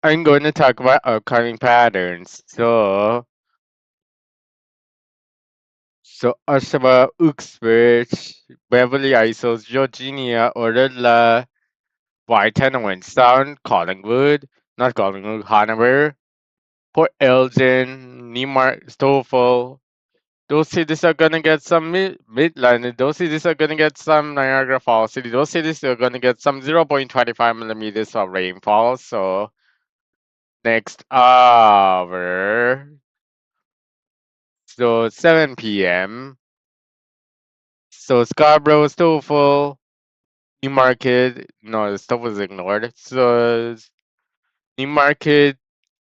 I'm going to talk about upcoming patterns. So Oshawa, Uxbridge, Beverly Isles, Georgia, Orla, Whitehead, Winstown, Collingwood, not Collingwood, Hanover, Port Elgin, Newmark, Stoffel. Those cities are gonna get some Midland. Those cities are gonna get some Niagara Falls City. Those cities are gonna get some 0.25 millimeters of rainfall. So next hour, so 7 p.m. So Scarborough, Stoffel, Newmarket. No, the stuff was ignored. So Newmarket,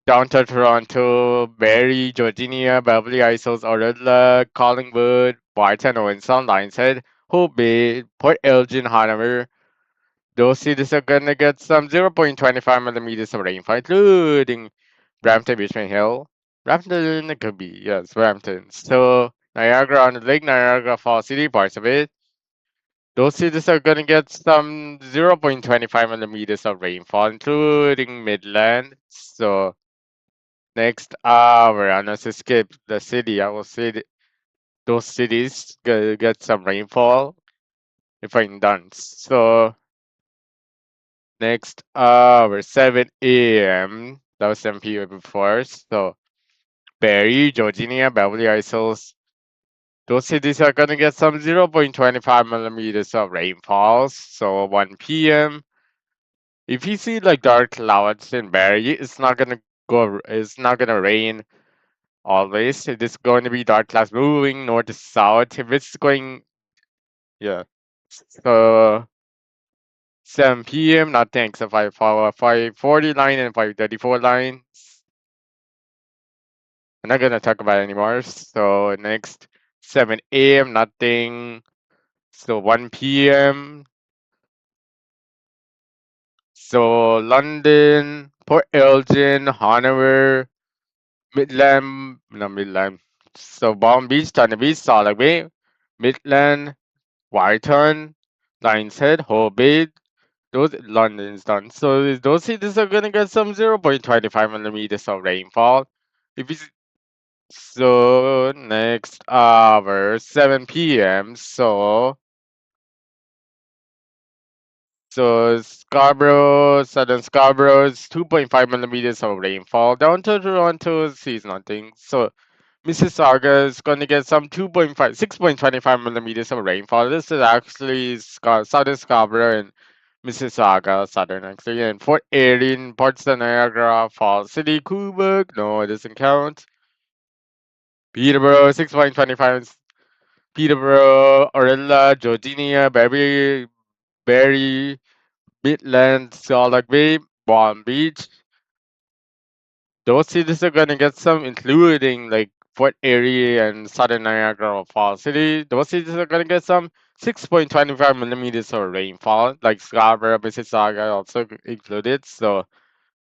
downtown Toronto, Barrie, Georgia, Beverly Isles, Orla, Collingwood, Barton, Owensound, Lionshead, Hope Bay, Port Elgin, Hanover. Those cities are gonna get some 0.25 millimeters of rainfall, including Brampton, Richmond Hill. Brampton, it could be, yes, Brampton. So Niagara on the Lake Niagara Falls City, parts of it. Those cities are gonna get some 0.25 millimeters of rainfall, including Midland. So next hour, I'm gonna skip the city. I will say those cities gonna get some rainfall if I'm done. So next hour, 7 a.m. That was 7 p.m. before. So Barrie, Georgia, Beverly Isles. Those cities are gonna get some 0.25 millimeters of rainfall. So 1 p.m. If you see like dark clouds in Barrie, it's not gonna go. It's not gonna rain always. It is going to be dark clouds moving north to south. If it's going, yeah. So 7 p.m. Nothing except 540 line and 534 line. I'm not gonna talk about it anymore. So next 7 a.m. Nothing. So 1 p.m. So London, Port Elgin, Hanover, Midland, no Midland. So Palm Beach, Thunder Beach, Solid Bay, Midland, Whiteton, Lions Head, Hobart. Those London's done. So those cities are gonna get some 0.25 millimeters of rainfall. If it's so next hour, 7 p.m. So Scarborough, Southern Scarborough is 2.5 millimeters of rainfall. Down to Toronto sees nothing. So Mississauga is going to get some 2.5, 6.25 millimeters of rainfall. This is actually Southern Scarborough and Mississauga, Southern actually. And Fort Erin, Port Niagara, Falls City, Quebec, no, it doesn't count. Peterborough, 6.25. Peterborough, Orella, Georgia, Barrie, Midland, Salt Bay, Palm Beach. Those cities are gonna get some, including like Fort Erie and Southern Niagara Falls City. Those cities are gonna get some 6.25 millimeters of rainfall, like Scarborough, Mississauga also included. So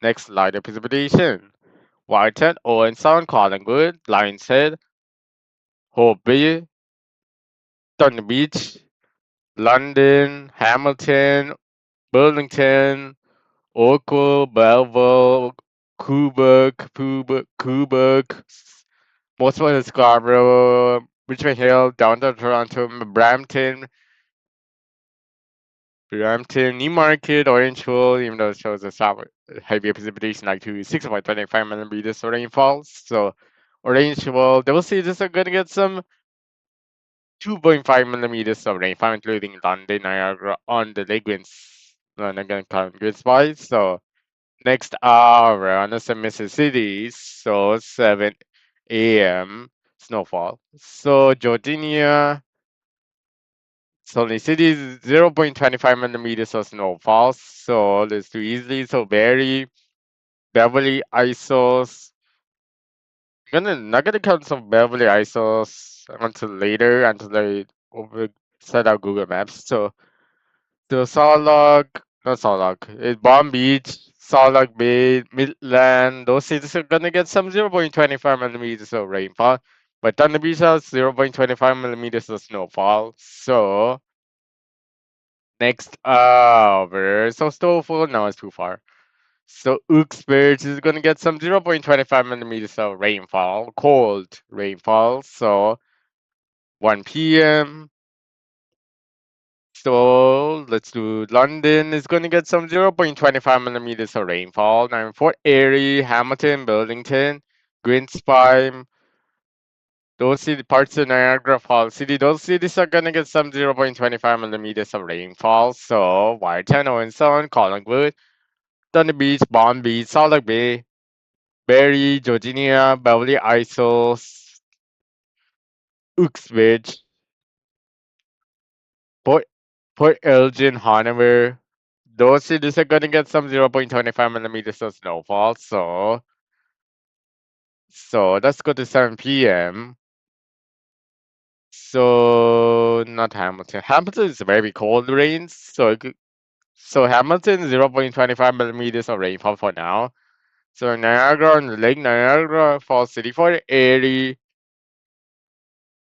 next slide of precipitation. Whitehead, Owen Sound, Collingwood, Lions Head, Hope Bay, Thunder Beach, London, Hamilton, Burlington, Oakville, Belleville, Quebec, most of it is Scarborough, Richmond Hill, downtown Toronto, Brampton, Newmarket, Orangeville, even though it shows a heavy precipitation like 6.25 millimeters of rainfall. So Orangeville, those cities are gonna get some 2.5 millimeters of rainfall, including London, Niagara on the lake winds. I'm not gonna count good spots. So next hour on the Mississippi, so 7 a.m. snowfall. So Georgia, Salt City is 0.25 millimeters of snowfall. So let's do easily. So Beverly Isles. Not gonna count some Beverly Isles until later until I set out Google Maps. So Salak, not Salak, it's Palm Beach, Salak Bay, Midland, those cities are gonna get some 0.25 millimeters of rainfall. But Thunder Beach has 0.25 millimeters of snowfall. So next hour, so Stoffel, no, it's too far. So Uxbridge is gonna get some 0.25 millimeters of rainfall, cold rainfall. So 1 p.m. So let's do London is gonna get some 0.25 millimeters of rainfall. Now in Fort Erie, Hamilton, Burlington, Greenspine, those city parts of Niagara Falls City, those cities are gonna get some 0.25 millimeters of rainfall. So Watertown, Owenson, Collingwood, Thunder Beach, Palm Beach, Salt Lake Bay, Barrie, Georginia, Beverly Isles, Uxbridge, Port Port Elgin, Hanover. Those cities are gonna get some 0.25 millimeters of snowfall. So let's go to 7 p.m. So not Hamilton. Hamilton is very cold rains. So Hamilton 0.25 millimeters of rainfall for now. So Niagara on the Lake Niagara Falls City for Erie,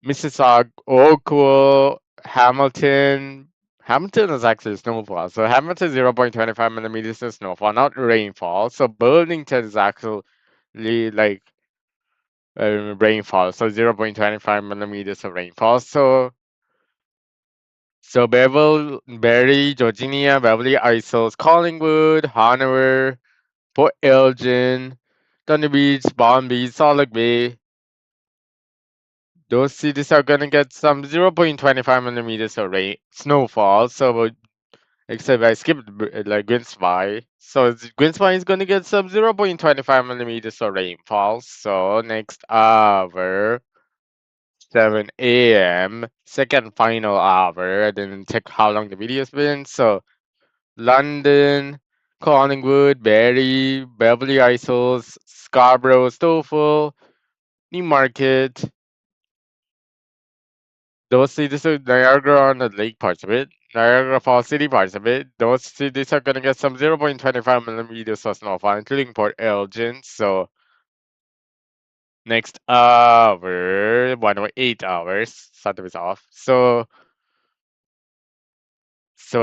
Mississauga, Oakville, Hamilton. Hamilton is actually snowfall. So Hamilton 0.25 millimeters of snowfall, not rainfall. So Burlington is actually like rainfall. So 0.25 millimeters of rainfall. So Barrie, Georginia, Beverly Isles, Collingwood, Hanover, Port Elgin, Thunder Beach, Palm Beach, Salt Lake Bay. Those cities are gonna get some 0.25 millimeters of rain snowfall. So except I skipped like Grimsby. So Grimsby is gonna get some 0.25 millimeters of rainfall. So next hour, 7 a.m. Second final hour. I didn't check how long the video's been. So London, Collingwood, Barrie, Beverly Isles, Scarborough, Stouffville, Newmarket. Those cities are Niagara on the lake parts of it, Niagara Falls City parts of it. Those cities are gonna get some 0.25 millimeters of snowfall, including Port Elgin. So next hour, 1 or 8 hours, something is off. So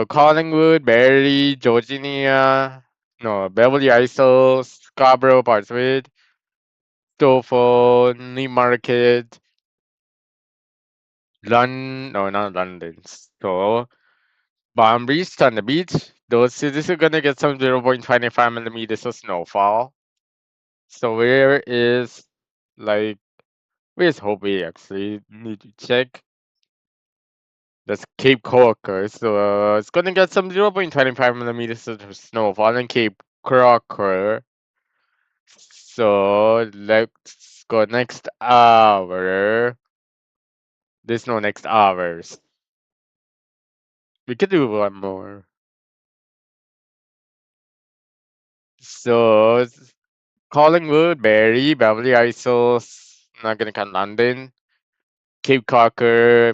Collingwood, Barrie, Georginia, no, Beverly Isles, Scarborough parts of it, Stouffville, Newmarket, no, not London. So Boundaries on the beach, those cities are gonna get some 0.25 millimeters of snowfall. So where's Hobie actually? Need to check. That's Cape Corker. So it's gonna get some 0.25 millimeters of snowfall in Cape Crocker. So let's go next hour. There's no next hours. We could do one more. So Collingwood, Barrie, Beverly Isles, not gonna count London, Cape Cocker,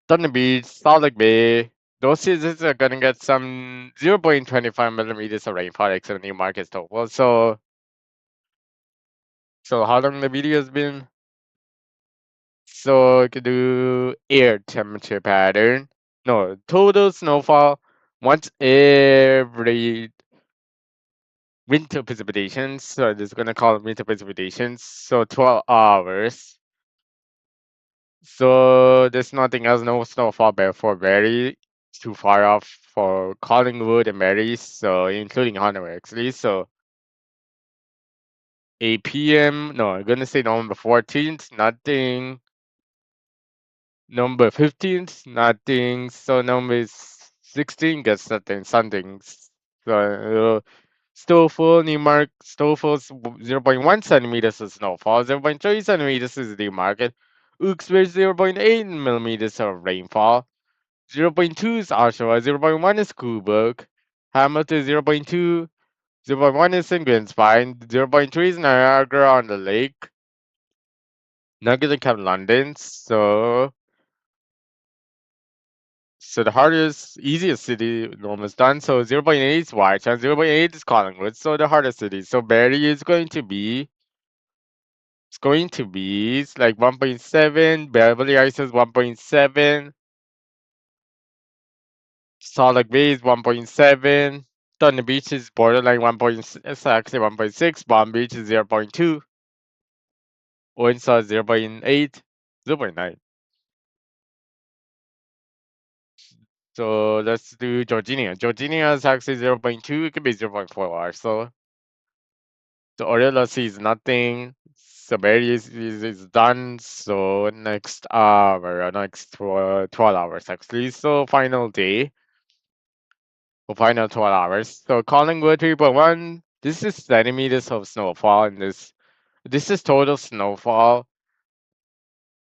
Thunder Beach, Salt Lake Bay. Those cities are gonna get some 0.25 millimeters of rainfall except Newmarket total. So how long the video has been? So we could do air temperature pattern. No, total snowfall once every winter precipitation. So this is gonna call it winter precipitation. So 12 hours. So there's nothing else, no snowfall for Barrie, too far off for Collingwood and Barrie, so including Hanover actually. So 8 p.m. No, I'm gonna say November 14th, nothing. Number 15th, nothing. So number 16 gets nothing, something. So Stouffville, Newmark, Stouffville's 0.1 centimeters of snowfall, 0.3 centimeters is Newmarket. Uxbridge 0.8 millimeters of rainfall. 0.2 is Oshawa, 0.1 is Cobourg, Hamilton 0.2, 0.1 is in Greenspine, 0.3 is Niagara on the Lake, not gonna count London, so the hardest, easiest city almost done, so 0.8 is Whitechance, 0.8 is Collingwood, so the hardest city, so Barrie is it's like 1.7, Beverly Hills is 1.7, Salt Lake Bay is 1.7, Thunder Beach is borderline 1.6, it's actually 1.6. Palm Beach is 0.2. Owensaw is 0.8, 0.9. So let's do Georginia. Georginia is actually 0.2. It could be 0.4 so. So Orioles is nothing. So Barry is done. So next hour, next 12 hours actually. So final day. For final 12 hours. So Collingwood 3.1. This is centimeters of snowfall in this. This is total snowfall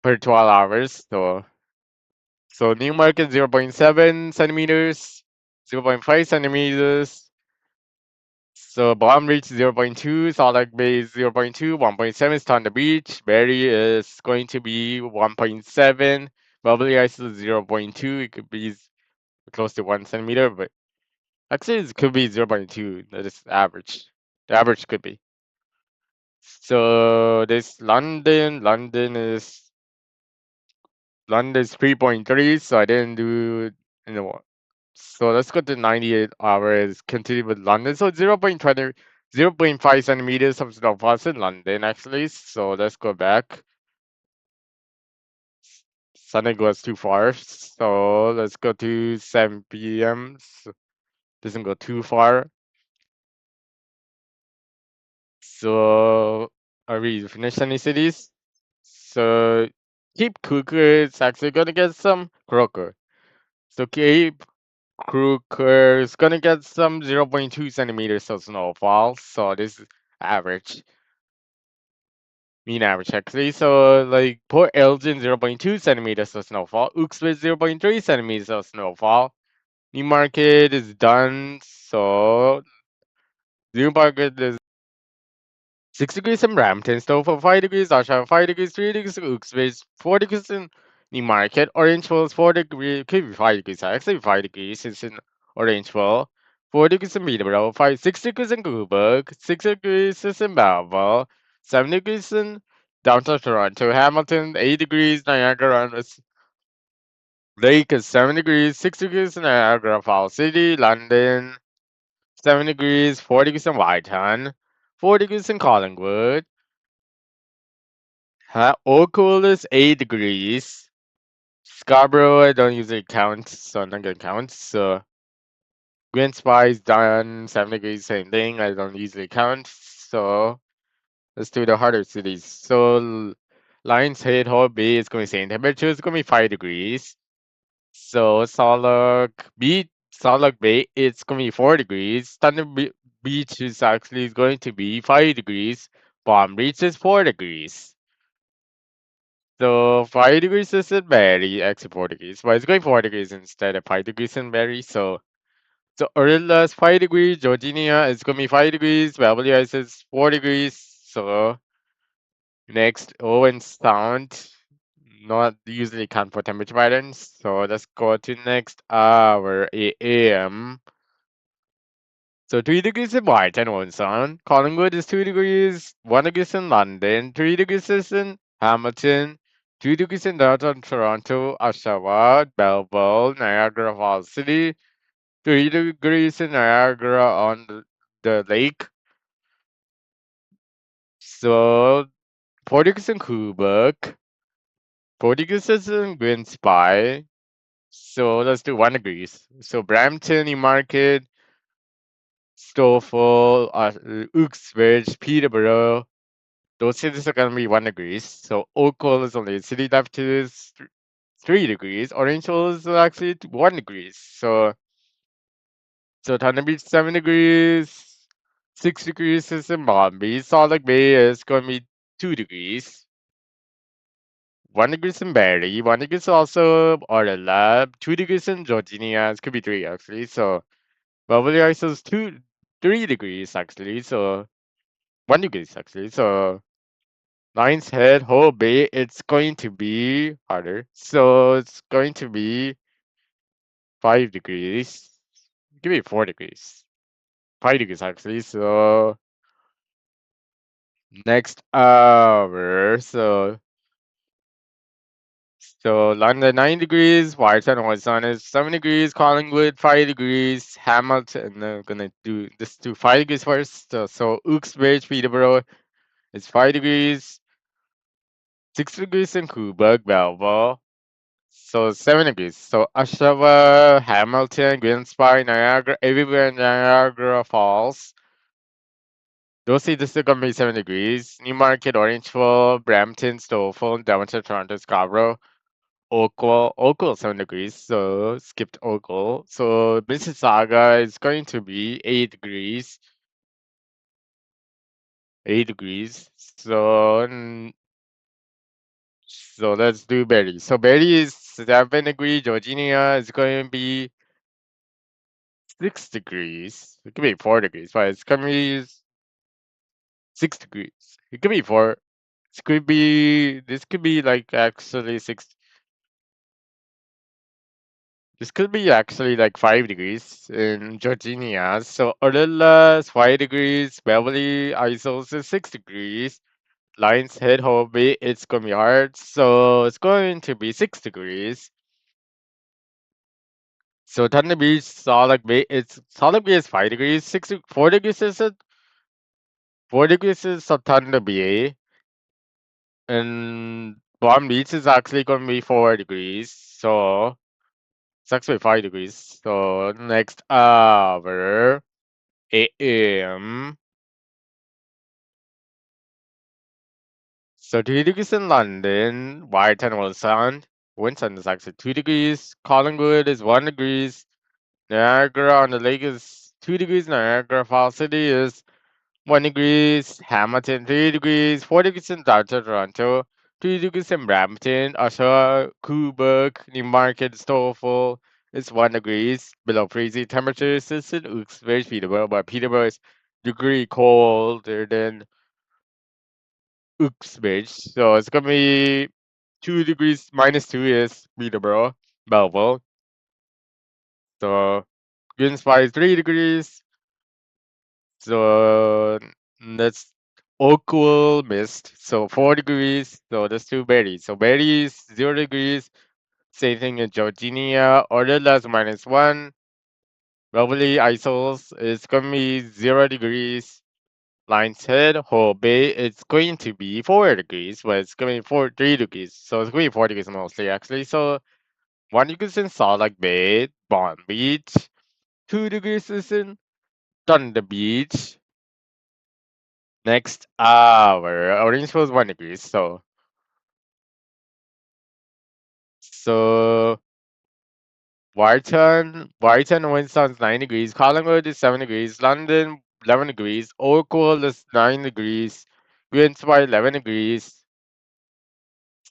per 12 hours. So Newmarket 0.7 centimeters, 0.5 centimeters. So Bomb Reach 0.2, Salt Lake Bay is 0.2, 1.7 is Thunder Beach. Berry is going to be 1.7. Bubbly Ice is 0.2. It could be close to 1 centimeter, but actually it could be 0.2. That is average. The average could be. So this London is 3.3, so I didn't do, you know, so let's go to 98 hours, continue with London. So 0.20, 0.5 centimeters of snowfall in London, actually. So let's go back. Sunday goes too far, so let's go to 7 p.m. So doesn't go too far. So are we finished any cities? So Cape Cook is actually gonna get some Croker. So Cape Crooker is gonna get some 0.2 centimeters of snowfall, so this is average, mean average actually. So like Port Elgin 0.2 centimeters of snowfall, Uxbridge 0.3 centimeters of snowfall. Newmarket is done, so Newmarket is 6 degrees in Brampton, Snowfall 5 degrees, Oshawa 5 degrees, 3 degrees Uxbridge, 4 degrees in Newmarket, Orangeville 4 degrees, could be 5 degrees, actually 5 degrees is in Orangeville, 4 degrees in Peterborough, 6 degrees in Cobourg, 6 degrees is in Belleville, 7 degrees in downtown Toronto, Hamilton, 8 degrees, Niagara on the Lake is 7 degrees, 6 degrees in Niagara Falls City, London, 7 degrees, 4 degrees in Whitehorn, 4 degrees in Collingwood, Oakville is 8 degrees. Scarborough, I don't usually count, so I'm not gonna count. So Green Spy is done, 7 degrees, same thing. I don't usually count. So let's do the harder cities. So Lions Head, Hall Bay is going to be same temperature. It's going to be 5 degrees. So Salt Lake Bay, it's going to be 4 degrees. Beach is actually going to be 5 degrees. Palm Beach is 4 degrees. So 5 degrees is in Barrie, actually 4 degrees. But it's going 4 degrees instead of 5 degrees in Barrie. So Orilla's 5 degrees, Georginia is gonna be 5 degrees, Beverly Hills is 4 degrees. So next Owen Sound, not usually count for temperature patterns. So let's go to next hour AM. So 3 degrees in Brighton, Owen Sound. Collingwood is 2 degrees, 1 degrees in London, 3 degrees is in Hamilton, 2 degrees in downtown Toronto, Oshawa, Belleville, Niagara Falls City, 3 degrees in Niagara on the lake. So 4 degrees in Quebec, 4 degrees is in Green Spy. So let's do 1 degrees. So Brampton, Newmarket, Stoffel, Uxbridge, Peterborough, those cities are gonna be 1 degrees. So Oakville is only city temperature is 3 degrees. Orangeville is actually 1 degrees. So Thunder Beach 7 degrees. 6 degrees is in Bombay. Salt Lake Bay is gonna be 2 degrees. 1 degrees in Barrie. 1 degrees also Orla. 2 degrees in Georginia. It could be 3 actually. So Beverly Hills is 3 degrees actually. So 1 degrees actually. So Lions Head, Whole Bay, it's going to be harder. So it's going to be 5 degrees. Give me 4 degrees. 5 degrees actually. So next hour. So So London 9 degrees, Whitehead Western is 7 degrees, Collingwood 5 degrees, Hamilton. I'm gonna do 5 degrees first. So Uxbridge, Peterborough is 5 degrees, 6 degrees in Coburg, Belleville. So 7 degrees. So Oshawa, Hamilton, Queens Park, Niagara, everywhere in Niagara Falls. Those cities are gonna be 7 degrees. Newmarket, Orangeville, Brampton, Stouffville, Devonshire, Toronto, Scarborough. Oakville 7 degrees, so skipped Oakville. So Mississauga is going to be 8 degrees. 8 degrees. So let's do Berry. So Berry is 7 degrees. Georginia is going to be 6 degrees. It could be 4 degrees, but it's going to be 6 degrees. It could be 4. This could be like actually 6. This could be actually like 5 degrees in Georginia. So Orilla is 5 degrees. Beverly Isles is 6 degrees. Lions Head, Hobie, it's going to be hard. So it's going to be 6 degrees. So Thunder Beach, Solid Bay is 5 degrees. 4 degrees is it? 4 degrees is Thunder Bay. And Palm Beach is actually going to be 4 degrees. So it's actually 5 degrees. So next hour. AM. So 2 degrees in London, Whitehead will sun. Winton is actually 2 degrees. Collingwood is 1 degrees. Niagara on the lake is 2 degrees. Niagara Falls City is 1 degrees. Hamilton 3 degrees. 4 degrees in downtown Toronto. 3 degrees in Brampton. Oshawa, Coburg, Newmarket, Stouffville is 1 degrees. Below freezing temperatures is in Uxbridge, Peterborough, but Peterborough is degree colder than Uxbridge. So it's gonna be 2 degrees minus 2 is Peterborough, Belleville. So Green's Fire is 3 degrees. So that's Oakville mist. So 4 degrees. So that's 2 berries. So berries 0 degrees. Same thing in Georginia. Ordelas minus 1. Beverly Isles is gonna be 0 degrees. Lion's Head, whole bay, it's going to be 4 degrees, but it's going to be 3 degrees. So it's going to be 4 degrees mostly, actually. So 1 degrees in Salt Lake Bay, Bond Beach. 2 degrees is in Thunder Beach. Next hour, Orangeville is 1 degree. So Warrington, Winston's 9 degrees. Collingwood is 7 degrees. London, 11 degrees. Oakville is 9 degrees. Greensboro, 11 degrees.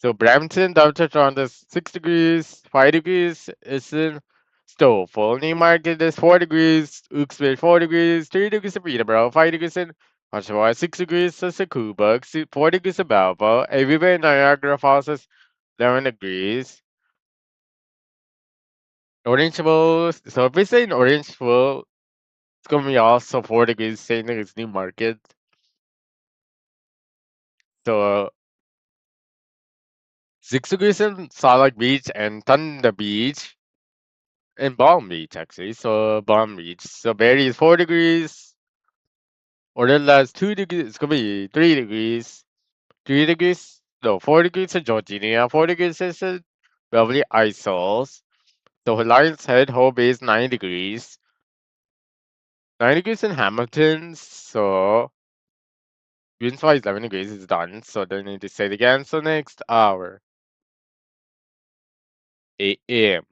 So Brampton, downtown Toronto is 6 degrees, 5 degrees is in Stouffville. Newmarket is 4 degrees, Uxbridge 4 degrees, 3 degrees in Peterborough, 5 degrees in Oshawa, 6 degrees is in Coburg, 4 degrees in Belleville. Everywhere in Niagara Falls is 11 degrees. Orangeville, so if we say in Orangeville, it's going to be also 4 degrees, same thing as Newmarket. So 6 degrees in Salt Lake Beach and Thunder Beach. In Palm Beach, actually. So Palm Beach. So Barrie is 4 degrees. Orilla is 2 degrees. It's gonna be 3 degrees. 3 degrees. No, 4 degrees in Georginia. 4 degrees is in Beverly Isles. So Lion's Head, whole base 9 degrees. 9 degrees in Hamilton. So Winslow is 11 degrees. It's done. So then I need to say it again. So next hour. AM.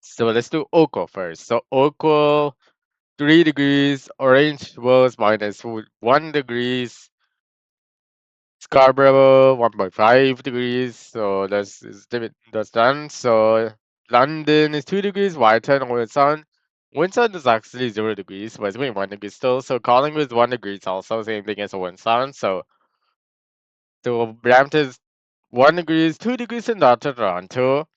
So let's do Oakville first. So Oakville 3 degrees. Orange was minus 1 degrees. Scarborough 1.5 degrees. So that's done. So London is 2 degrees. Whitehead and Windsor. Windsor is actually 0 degrees, but it's only 1 degree still. So Collingwood is 1 degrees also, same thing as Windsor. So Brampton is 1 degrees, 2 degrees in Toronto.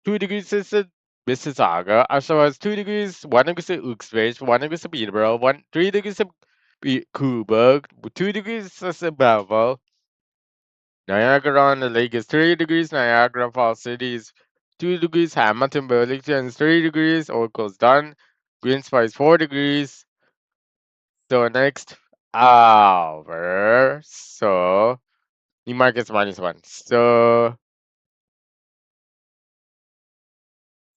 2 degrees is in Mississauga. Oshawa is 2 degrees, 1 degree in Uxbridge, 1 degree in Peterborough, 3 degrees in Coburg, 2 degrees is in Belleville. Niagara on the Lake is 3 degrees. Niagara Falls City is 2 degrees. Hamilton, Burlington is 3 degrees. Oracle's done. Green Spa is 4 degrees. So next hour. So New Market's -1.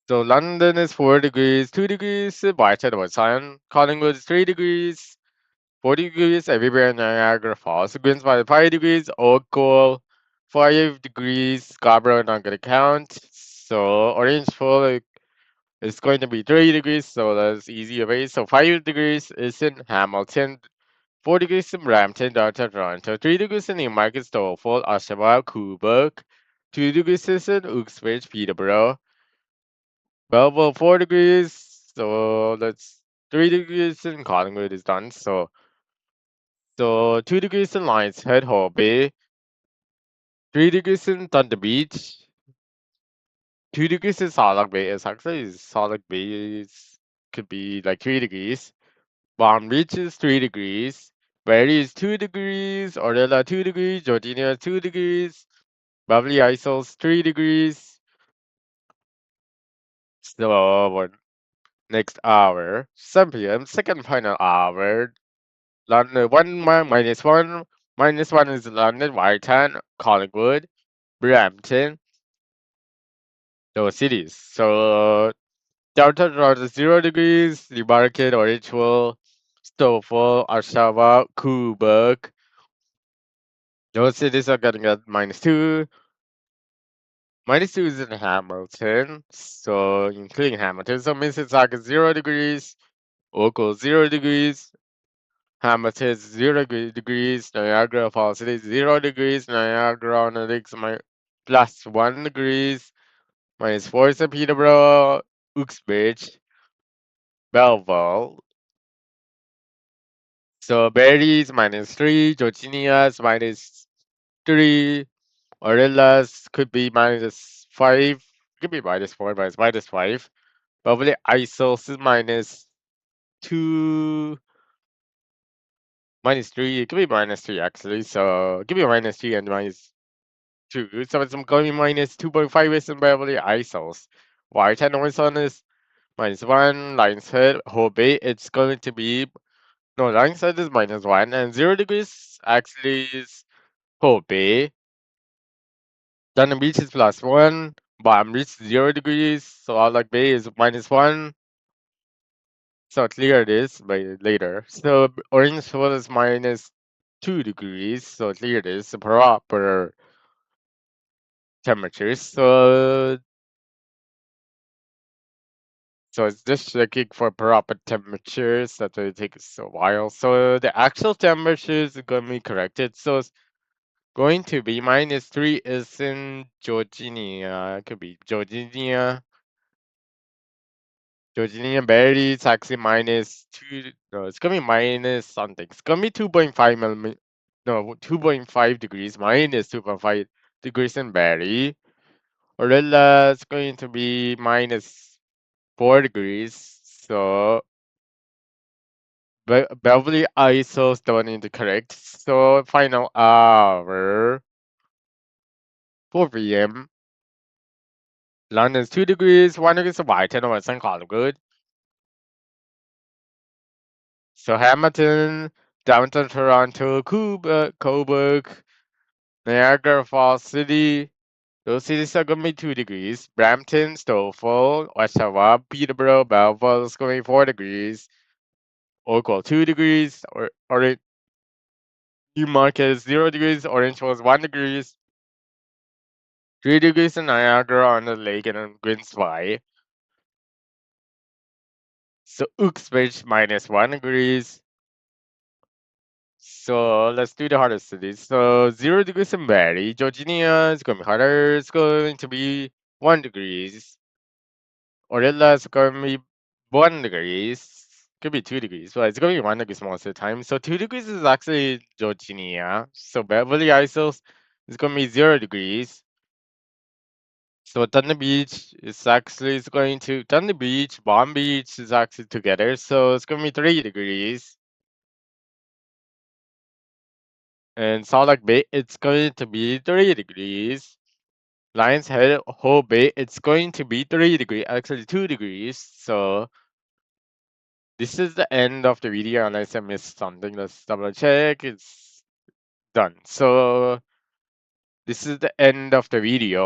So London is 4 degrees, 2 degrees. Whitechapel was Zion. Collingwood is 3 degrees. 40 degrees everywhere in Niagara Falls. Green Spa 5 degrees. Oracle 5 degrees. Scarborough not gonna count. So Orangeville is going to be 3 degrees. So that's easy away. So 5 degrees is in Hamilton. 4 degrees in Brampton, downtown Toronto. 3 degrees in Newmarket, Stouffville, Oshawa, Quebec. 2 degrees is in Uxbridge, Peterborough. Belleville 4 degrees. So that's 3 degrees in Collingwood is done. So 2 degrees in Lions Head, Bay. 3 degrees in Thunder Beach. 2 degrees in Salak Bay. It's actually Salak Bay could be like 3 degrees. Palm Beach is 3 degrees. Barrie is 2 degrees. Orella 2 degrees. Georgina 2 degrees. Beverly Isles 3 degrees. So next hour, 7 p.m. Second final hour. London 1 minus 1 is London, Whitehaven, Collingwood, Brampton, those cities. So downtown Toronto 0 degrees, Newmarket, Orangeville, Stouffville, Oshawa, Quebec. Those cities are gonna get -2. -2 is in Hamilton, so including Hamilton. So Mississauga 0 degrees, Oakville 0 degrees, Hamilton 0 degrees, Niagara Falls City 0 degrees, Niagara on the Lakes +1 degrees, -4 is in Peterborough, Uxbridge, Belleville. So Barrie's -3, Georginia's -3, Orella's could be -5, could be -4, but it's -5. Beverly Isles is -2, -3. It could be -3 actually. So give me a -3 and -2. So it's going -2.5 is in Beverly Isles. White Horizon is -1. Lions Head, Whole Bay, it's going to be no Lions Head is -1 and 0 degrees actually is Whole Bay. Dunham Beach is +1. Bottom Beach 0 degrees. So Outlook Bay is -1. So clear it is by later. So Orangeville is -2 degrees. So clear it is proper temperatures. So it's just checking for proper temperatures. That's why it takes a while. So the actual temperatures are gonna be corrected. So it's going to be -3 is in Georginia. It could be Georginia. Georgina Berry, it's actually -2. No, it's gonna be minus something. It's gonna be 2.5 millimeter. No, 2.5 degrees. -2.5 degrees in Berry. Orilla is going to be -4 degrees. So Beverly Isles don't need to correct. So final hour, 4 p.m. London is 2 degrees. 1 degree is white and Western Collingwood. So Hamilton, downtown Toronto, Quebec, Niagara Falls City. Those cities are going to be 2 degrees. Brampton, Stouffville, Oshawa, Peterborough, Belleville is going to be 4 degrees. Oakville 2 degrees. Or Newmarket is 0 degrees. Orangeville is 1 degrees. 3 degrees in Niagara on the lake and in Grimsby. So Uxbridge -1 degrees. So let's do the hardest cities. So 0 degrees in Barrie. Georginia is going to be hotter. It's going to be 1 degrees. Orilla is going to be 1 degrees. Could be 2 degrees, but it's going to be 1 degree most of the time. So 2 degrees is actually Georginia. So Beverly Isles is going to be 0 degrees. So Thunder Beach is actually is going to Thunder Beach, Palm Beach is actually together. So it's going to be 3 degrees. And Salt Lake Bay, it's going to be 3 degrees. Lion's Head, whole bay, it's going to be 3 degrees, actually 2 degrees. So this is the end of the video unless I missed something. Let's double check. It's done. So this is the end of the video.